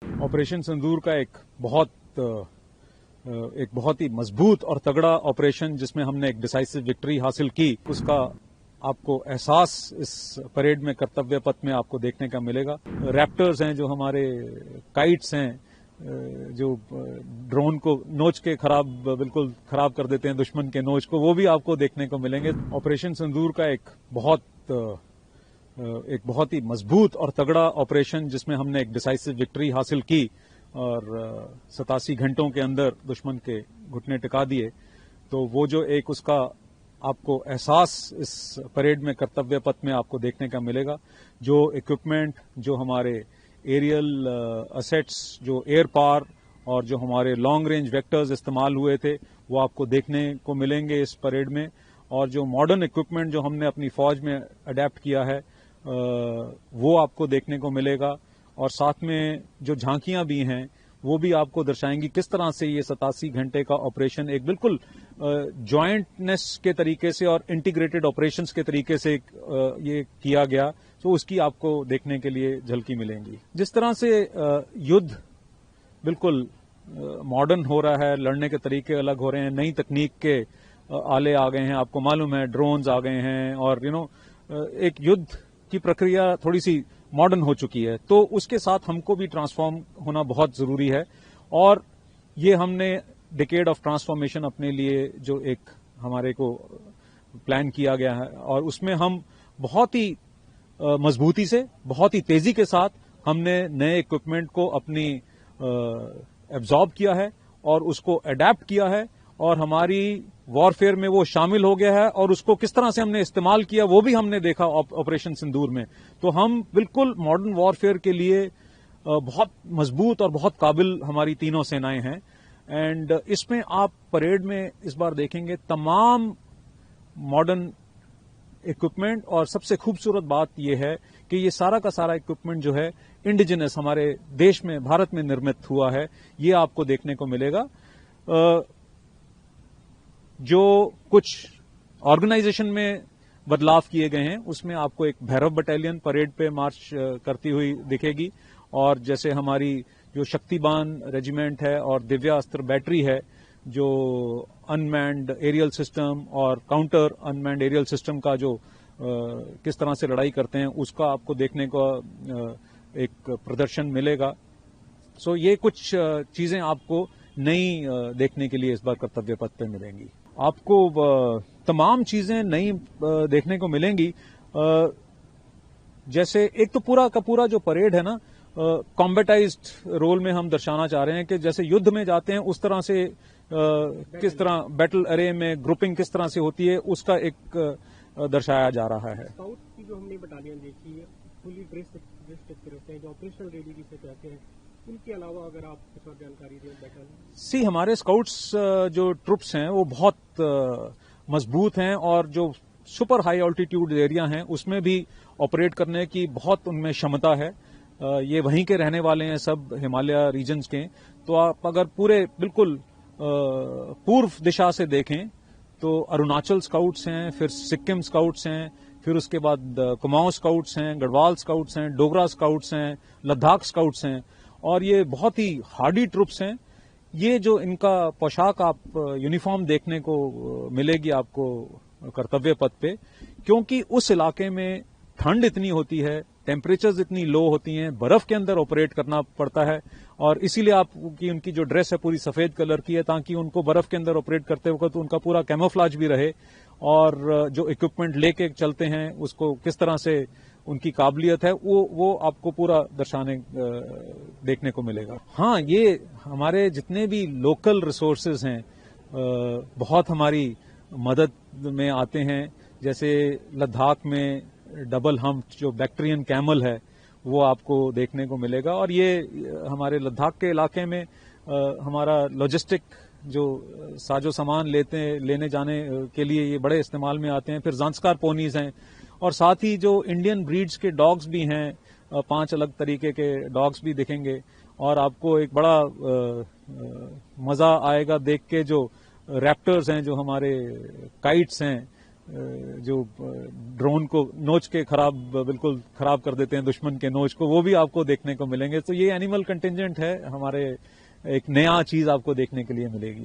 Operation सिंदूर का एक बहुत ही मजबूत और तगड़ा ऑपरेशन जिसमें हमने एक डिसाइसिव विक्ट्री हासिल की, उसका आपको एहसास इस परेड में कर्तव्य पथ में आपको देखने का मिलेगा। रैप्टर्स हैं जो हमारे काइट्स हैं, जो ड्रोन को नोच के बिल्कुल खराब कर देते हैं दुश्मन के नोच को, वो भी आपको देखने को मिलेंगे। ऑपरेशन सिंदूर का एक बहुत ही मजबूत और तगड़ा ऑपरेशन जिसमें हमने एक डिसाइसिव विक्ट्री हासिल की और 87 घंटों के अंदर दुश्मन के घुटने टिका दिए। तो वो जो एक उसका आपको एहसास इस परेड में कर्तव्य पथ में आपको देखने का मिलेगा। जो इक्विपमेंट, जो हमारे एरियल असेट्स, जो एयर पावर और जो हमारे लॉन्ग रेंज वेक्टर्स इस्तेमाल हुए थे, वो आपको देखने को मिलेंगे इस परेड में। और जो मॉडर्न इक्विपमेंट जो हमने अपनी फौज में अडेप्ट किया है, वो आपको देखने को मिलेगा। और साथ में जो झांकियां भी हैं, वो भी आपको दर्शाएंगी किस तरह से ये 87 घंटे का ऑपरेशन एक बिल्कुल जॉइंटनेस के तरीके से और इंटीग्रेटेड ऑपरेशंस के तरीके से ये किया गया। तो उसकी आपको देखने के लिए झलकी मिलेंगी। जिस तरह से युद्ध बिल्कुल मॉडर्न हो रहा है, लड़ने के तरीके अलग हो रहे हैं, नई तकनीक के आले आ गए हैं, आपको मालूम है ड्रोन्स आ गए हैं और एक युद्ध की प्रक्रिया थोड़ी सी मॉडर्न हो चुकी है। तो उसके साथ हमको भी ट्रांसफॉर्म होना बहुत जरूरी है। और ये हमने डिकेड ऑफ ट्रांसफॉर्मेशन अपने लिए जो एक हमारे को प्लान किया गया है, और उसमें हम बहुत ही मजबूती से, बहुत ही तेजी के साथ हमने नए इक्विपमेंट को अपनी एब्जॉर्ब किया है और उसको अडेप्ट किया है और हमारी वॉरफेयर में वो शामिल हो गया है। और उसको किस तरह से हमने इस्तेमाल किया वो भी हमने देखा ऑपरेशन सिंदूर में। तो हम बिल्कुल मॉडर्न वॉरफेयर के लिए बहुत मजबूत और बहुत काबिल हमारी तीनों सेनाएं हैं। एंड इसमें आप परेड में इस बार देखेंगे तमाम मॉडर्न इक्विपमेंट, और सबसे खूबसूरत बात यह है कि ये सारा का सारा इक्विपमेंट जो है इंडिजिनस हमारे देश में, भारत में निर्मित हुआ है। ये आपको देखने को मिलेगा। जो कुछ ऑर्गेनाइजेशन में बदलाव किए गए हैं, उसमें आपको एक भैरव बटालियन परेड पे मार्च करती हुई दिखेगी। और जैसे हमारी जो शक्तिबान रेजिमेंट है और दिव्या अस्त्र बैटरी है, जो अनमैन्ड एरियल सिस्टम और काउंटर अनमैन्ड एरियल सिस्टम का जो किस तरह से लड़ाई करते हैं, उसका आपको देखने को एक प्रदर्शन मिलेगा। सो ये कुछ चीजें आपको नई देखने के लिए इस बार कर्तव्य पथ पे मिलेंगी। आपको तमाम चीजें नई देखने को मिलेंगी। जैसे एक तो पूरा का पूरा जो परेड है ना, कॉम्बेटाइज्ड रोल में हम दर्शाना चाह रहे हैं कि जैसे युद्ध में जाते हैं उस तरह से किस तरह बैटल अरे में ग्रुपिंग किस तरह से होती है, उसका एक दर्शाया जा रहा है। स्काउट की जो हमने बटालियन देखी है, फुली ड्रेस रहते हैं, जो ऑपरेशनल रेडी जिसे कहते हैं, उनके अलावा अगर आप कुछ और जानकारी दें बटालियन। हमारे स्काउट्स जो ट्रुप्स हैं वो बहुत मजबूत हैं, और जो सुपर हाई ऑल्टीट्यूड एरिया हैं उसमें भी ऑपरेट करने की बहुत उनमें क्षमता है। ये वहीं के रहने वाले हैं, सब हिमालय रीजन्स के। तो आप अगर पूरे बिल्कुल पूर्व दिशा से देखें तो अरुणाचल स्काउट्स हैं, फिर सिक्किम स्काउट्स हैं, फिर उसके बाद कुमाऊं स्काउट्स हैं, गढ़वाल स्काउट्स हैं, डोगरा स्काउट्स हैं, लद्दाख स्काउट्स हैं। और ये बहुत ही हार्डी ट्रुप्स हैं। ये जो इनका पोशाक आप यूनिफॉर्म देखने को मिलेगी आपको कर्तव्य पथ पे, क्योंकि उस इलाके में ठंड इतनी होती है, टेम्परेचर्स इतनी लो होती हैं, बर्फ के अंदर ऑपरेट करना पड़ता है। और इसीलिए आपकी उनकी जो ड्रेस है पूरी सफेद कलर की है, ताकि उनको बर्फ के अंदर ऑपरेट करते वक्त तो उनका पूरा कैमोफ्लाज भी रहे। और जो इक्विपमेंट लेके चलते हैं उसको किस तरह से उनकी काबिलियत है, वो आपको पूरा देखने को मिलेगा। हाँ, ये हमारे जितने भी लोकल रिसोर्सेज हैं बहुत हमारी मदद में आते हैं। जैसे लद्दाख में डबल हम्प जो बैक्टीरियन कैमल है वो आपको देखने को मिलेगा। और ये हमारे लद्दाख के इलाके में हमारा लॉजिस्टिक जो साजो सामान लेने जाने के लिए ये बड़े इस्तेमाल में आते हैं। फिर ज़ांस्कार पोनीज हैं, और साथ ही जो इंडियन ब्रीड्स के डॉग्स भी हैं, 5 अलग तरीके के डॉग्स भी दिखेंगे। और आपको एक बड़ा मजा आएगा देख के, जो रैप्टर्स हैं, जो हमारे काइट्स हैं, जो ड्रोन को नोच के बिल्कुल खराब कर देते हैं दुश्मन के नोच को, वो भी आपको देखने को मिलेंगे। तो ये एनिमल कंटिंजेंट है हमारे, एक नया चीज आपको देखने के लिए मिलेगी।